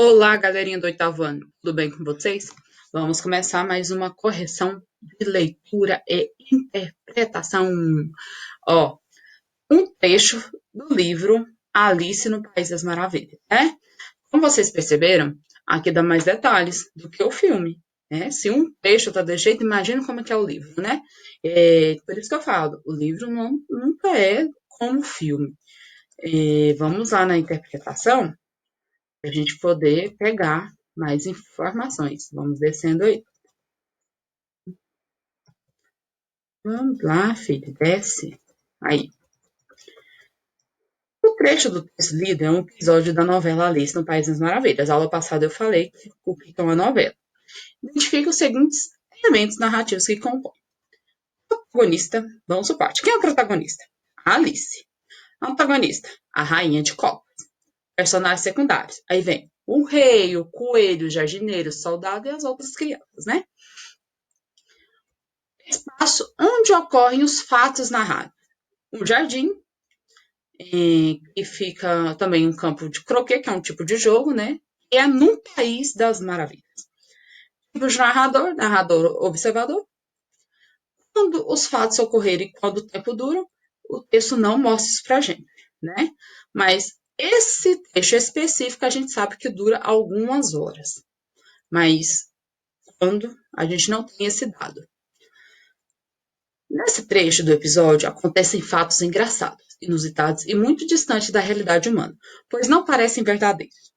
Olá, galerinha do oitavo ano, tudo bem com vocês? Vamos começar mais uma correção de leitura e interpretação. Ó, um trecho do livro Alice no País das Maravilhas, né? Como vocês perceberam, aqui dá mais detalhes do que o filme, né? Se um trecho tá desse jeito, imagina como é que é o livro, né? Por isso que eu falo, o livro nunca é como o filme. Vamos lá na interpretação, para a gente poder pegar mais informações. Vamos descendo aí. Vamos lá, filho, desce. Aí. O trecho do texto lido é um episódio da novela Alice no País das Maravilhas. A aula passada eu falei o que é uma novela. Identifica os seguintes elementos narrativos que compõem. O protagonista, vamos por parte. Quem é o protagonista? A Alice. A antagonista, a rainha de copas. Personagens secundários. Aí vem o rei, o coelho, o jardineiro, o soldado e as outras crianças, né? Espaço onde ocorrem os fatos narrados. Um jardim, que fica também um campo de croquet, que é um tipo de jogo, né? E é num país das maravilhas. Tipo de narrador, narrador observador. Quando os fatos ocorrerem, quando o tempo dura, o texto não mostra isso pra gente, né? Mas esse trecho específico a gente sabe que dura algumas horas. Mas quando a gente não tem esse dado. Nesse trecho do episódio acontecem fatos engraçados, inusitados e muito distantes da realidade humana, pois não parecem verdadeiros.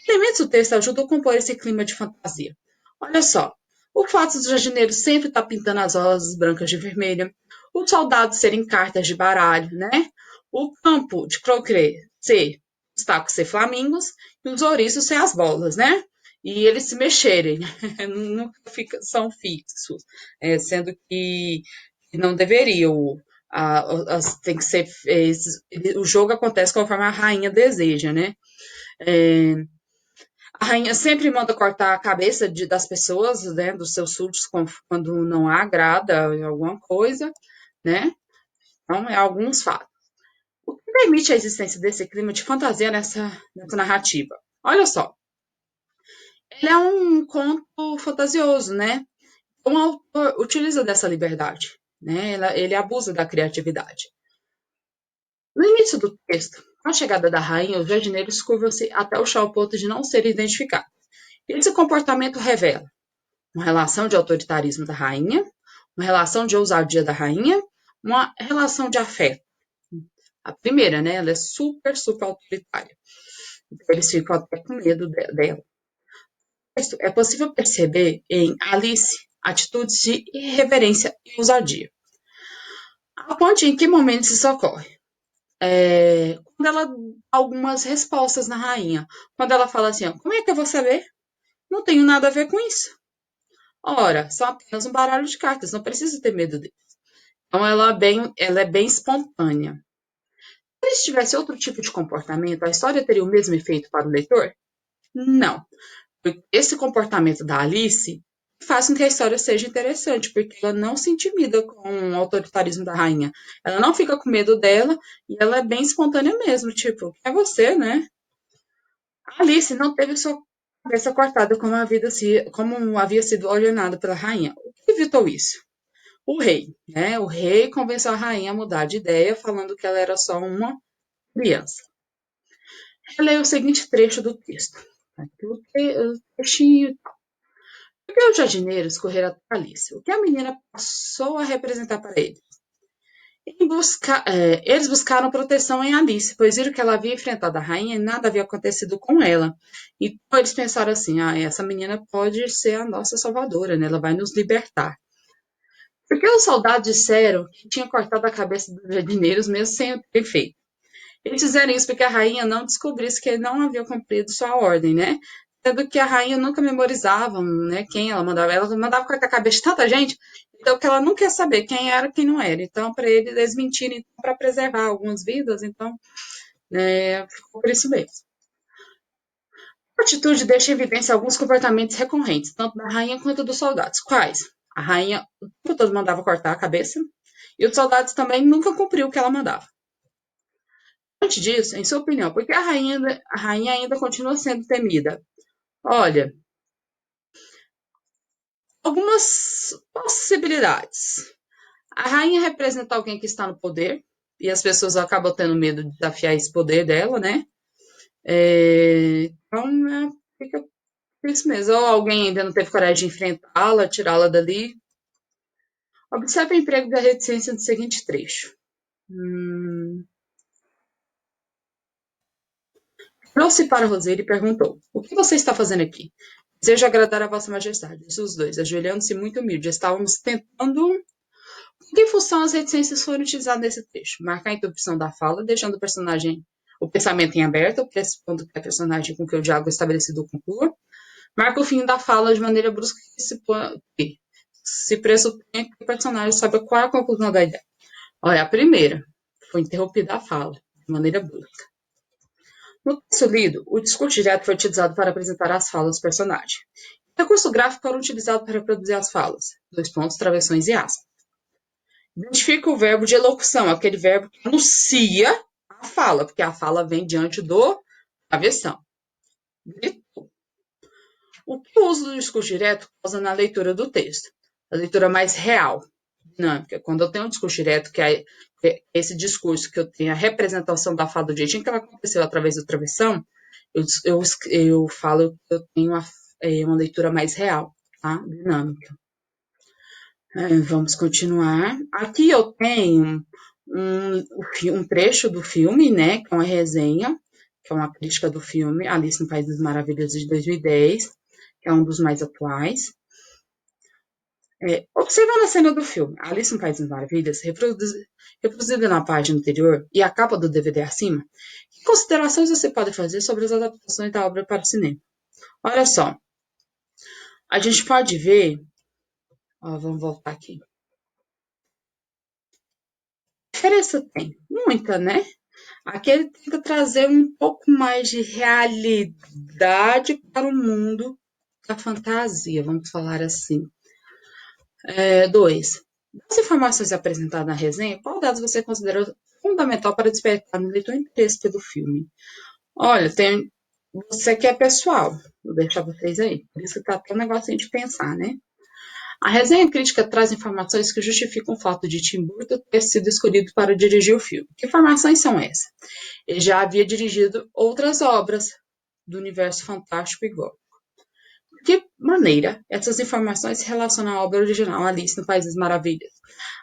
Elementos do texto ajudam a compor esse clima de fantasia. Olha só, o fato dos jardineiros sempre estar pintando as rosas brancas de vermelha, os soldados serem cartas de baralho, né? O campo de croquet ser os tacos ser flamingos e os ouriços ser as bolas, né? E eles se mexerem, nunca são fixos, sendo que não deveriam. Tem que ser. O jogo acontece conforme a rainha deseja, né? É, a rainha sempre manda cortar a cabeça das pessoas, né? Dos seus súditos, quando não agrada alguma coisa, né? Então, é alguns fatos. O que permite a existência desse clima de fantasia nessa narrativa? Olha só, ele é um conto fantasioso, né? O autor utiliza dessa liberdade, né? Ele abusa da criatividade. No início do texto, com a chegada da rainha, os jardineiros curvam-se até o chão ao ponto de não serem identificados. Esse comportamento revela uma relação de autoritarismo da rainha, uma relação de ousadia da rainha, uma relação de afeto. A primeira, né? Ela é super, super autoritária. Então, eles ficam até com medo dela. É possível perceber em Alice atitudes de irreverência e ousadia. Aponte em que momentos isso ocorre. Quando ela dá algumas respostas na rainha. Quando ela fala assim, ó, como é que eu vou saber? Não tenho nada a ver com isso. Ora, são apenas um baralho de cartas, não preciso ter medo deles. Então ela é bem espontânea. Se eles tivessem outro tipo de comportamento, a história teria o mesmo efeito para o leitor? Não. Esse comportamento da Alice faz com que a história seja interessante, porque ela não se intimida com o autoritarismo da rainha. Ela não fica com medo dela e ela é bem espontânea mesmo, tipo, é você, né? A Alice não teve sua cabeça cortada como havia sido ordenado pela rainha. O que evitou isso? O rei, né? O rei convenceu a rainha a mudar de ideia, falando que ela era só uma criança. Releia o seguinte trecho do texto. O trechinho. Porque os jardineiros correram até Alice, o que a menina passou a representar para eles. Eles buscaram proteção em Alice, pois viram que ela havia enfrentado a rainha e nada havia acontecido com ela. Então eles pensaram assim, essa menina pode ser a nossa salvadora, né? Ela vai nos libertar. Porque os soldados disseram que tinha cortado a cabeça dos jardineiros mesmo sem o ter feito. Eles fizeram isso porque a rainha não descobrisse que ele não havia cumprido sua ordem, né? Sendo que a rainha nunca memorizava, né, quem ela mandava. Ela mandava cortar a cabeça de tanta gente, então que ela não quer saber quem era e quem não era. Então, para eles mentirem, então, para preservar algumas vidas, então, ficou por isso mesmo. A atitude deixa em evidência alguns comportamentos recorrentes, tanto da rainha quanto dos soldados. Quais? A rainha o tempo todo mandava cortar a cabeça, e os soldados também nunca cumpriu o que ela mandava. Antes disso, em sua opinião, por que a rainha ainda continua sendo temida? Olha, algumas possibilidades. A rainha representa alguém que está no poder, e as pessoas acabam tendo medo de desafiar esse poder dela, né? Então, fica por isso mesmo. Ou alguém ainda não teve coragem de enfrentá-la, tirá-la dali. Observe o emprego da reticência no seguinte trecho. Trouxe para Roseira e perguntou: O que você está fazendo aqui? Desejo agradar a Vossa Majestade. Disse os dois, ajoelhando-se muito humilde. Estávamos tentando. Com que função as reticências foram utilizadas nesse trecho? Marcar a interrupção da fala, deixando o pensamento em aberto, pressupondo que a personagem com que o diálogo estabelecido conclua. Marca o fim da fala de maneira brusca que se pressupõe que o personagem sabe qual é a conclusão da ideia. Olha, a primeira foi interrompida a fala, de maneira brusca. No texto lido, o discurso direto foi utilizado para apresentar as falas do personagem. O recurso gráfico era utilizado para reproduzir as falas, dois pontos, travessões e aspas. Identifica o verbo de elocução, aquele verbo que anuncia a fala, porque a fala vem diante do travessão. Gritou. O que o uso do discurso direto causa na leitura do texto? A leitura mais real, dinâmica. Quando eu tenho um discurso direto, que é esse discurso que eu tenho a representação da fala do jeitinho que ela aconteceu através do travessão, eu falo que eu tenho uma leitura mais real, tá? Dinâmica. Vamos continuar. Aqui eu tenho um trecho do filme, né? Que é uma resenha, que é uma crítica do filme Alice no País das Maravilhas de 2010, que é um dos mais atuais. Observando a cena do filme Alice no País das Maravilhas, reproduzida na página anterior e a capa do DVD acima, que considerações você pode fazer sobre as adaptações da obra para o cinema? Olha só, a gente pode ver, vamos voltar aqui. Que diferença tem? Muita, né? Aqui ele tenta trazer um pouco mais de realidade para o mundo da fantasia, vamos falar assim. 2. Das informações apresentadas na resenha, qual dados você considera fundamental para despertar no leitor interesse pelo filme? Olha, você que é pessoal, vou deixar vocês aí. Por isso que tá até um negocinho de pensar, né? A resenha crítica traz informações que justificam o fato de Tim Burton ter sido escolhido para dirigir o filme. Que informações são essas? Ele já havia dirigido outras obras do universo fantástico igual. De que maneira essas informações se relacionam à obra original Alice no País das Maravilhas?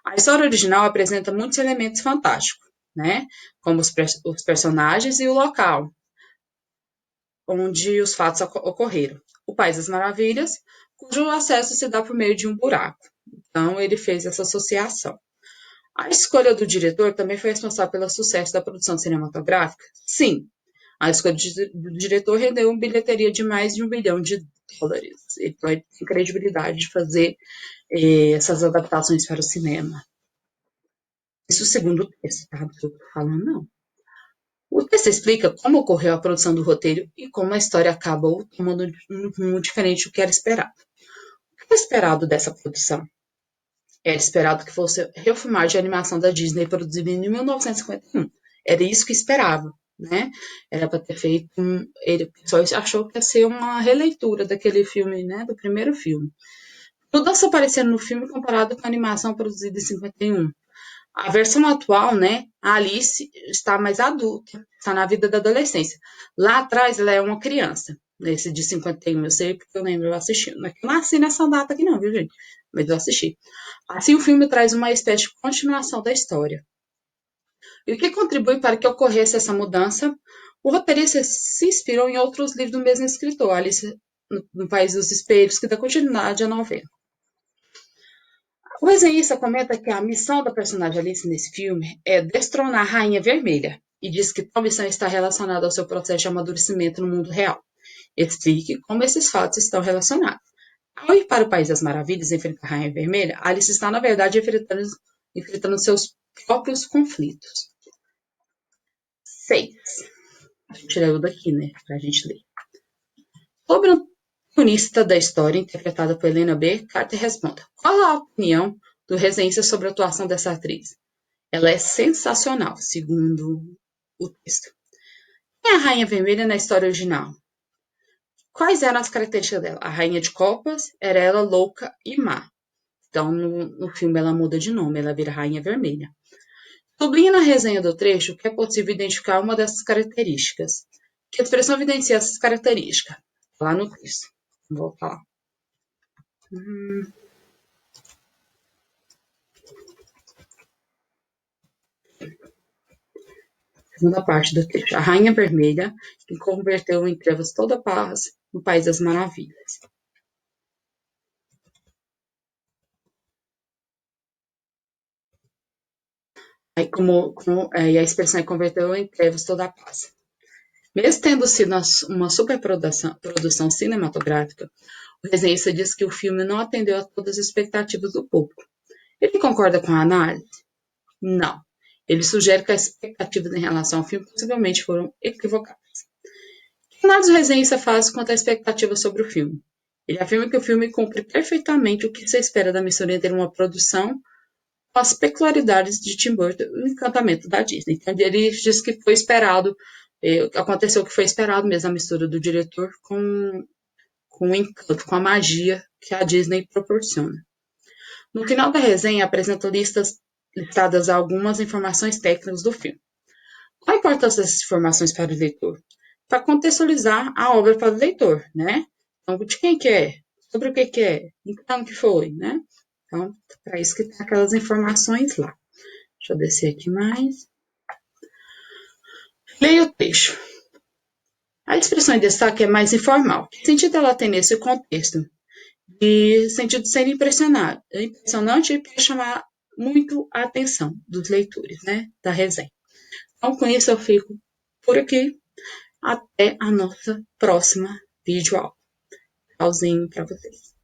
A história original apresenta muitos elementos fantásticos, né? Como os personagens e o local onde os fatos ocorreram. O País das Maravilhas, cujo acesso se dá por meio de um buraco. Então, ele fez essa associação. A escolha do diretor também foi responsável pelo sucesso da produção cinematográfica? Sim. A escolha do diretor rendeu uma bilheteria de mais de US$ 1 bilhão. Ele tem credibilidade de fazer essas adaptações para o cinema. Isso segundo o texto, tá? Não estou falando, não. O texto explica como ocorreu a produção do roteiro e como a história acabou tomando um rumo diferente do que era esperado. O que era esperado dessa produção? Era esperado que fosse a refilmagem de animação da Disney produzida em 1951. Era isso que esperava, né? Era para ter feito ele só achou que ia ser uma releitura daquele filme, né? Do primeiro filme. Mudança aparecendo no filme comparado com a animação produzida em 51. A versão atual, né? A Alice está mais adulta, está na vida da adolescência. Lá atrás ela é uma criança. Nesse de 51, eu sei porque eu lembro, eu assisti. Não é que eu nasci nessa data aqui não, viu, gente? Mas eu assisti. Assim, o filme traz uma espécie de continuação da história. E o que contribui para que ocorresse essa mudança? O roteirista se inspirou em outros livros do mesmo escritor, Alice no País dos Espelhos, que dá continuidade à novela. O resenhista comenta que a missão da personagem Alice nesse filme é destronar a Rainha Vermelha e diz que tal missão está relacionada ao seu processo de amadurecimento no mundo real. Explique como esses fatos estão relacionados. Ao ir para o País das Maravilhas enfrentar a Rainha Vermelha, Alice está, na verdade, enfrentando seus próprios conflitos. 6. A gente leu daqui, né? Pra gente ler. Sobre o protagonista da história, interpretada por Helena B., Carter responde: qual a opinião do resenhista sobre a atuação dessa atriz? Ela é sensacional, segundo o texto. Quem é a Rainha Vermelha na história original? Quais eram as características dela? A rainha de copas era ela louca e má. Então, no filme, ela muda de nome, ela vira Rainha Vermelha. Sublinhe na resenha do trecho que é possível identificar uma dessas características. Que expressão evidencia essas características? Lá no texto. Vou falar. Segunda parte do texto. A Rainha Vermelha, que converteu em trevas toda a paz no País das Maravilhas. Aí, e a expressão é converteu em trevas toda a paz. Mesmo tendo sido uma superprodução cinematográfica, o resenhista diz que o filme não atendeu a todas as expectativas do público. Ele concorda com a análise? Não. Ele sugere que as expectativas em relação ao filme possivelmente foram equivocadas. O que o análise do resenhista faz quanto à expectativa sobre o filme? Ele afirma que o filme cumpre perfeitamente o que se espera da mistura entre uma produção com as peculiaridades de Tim Burton e o encantamento da Disney. Então, ele diz que foi esperado, aconteceu o que foi esperado mesmo, a mistura do diretor com o encanto, com a magia que a Disney proporciona. No final da resenha, apresenta listadas algumas informações técnicas do filme. Qual a importância dessas informações para o leitor? Para contextualizar a obra para o leitor, né? Então, de quem que é? Sobre o que é? Em que ano que foi, né? Então, para isso que tem aquelas informações lá. Deixa eu descer aqui mais. Leia o trecho. A expressão em destaque é mais informal. Que sentido ela tem nesse contexto? De sentido de ser impressionante e para chamar muito a atenção dos leitores, né? Da resenha. Então, com isso, eu fico por aqui. Até a nossa próxima videoaula. Tchauzinho para vocês.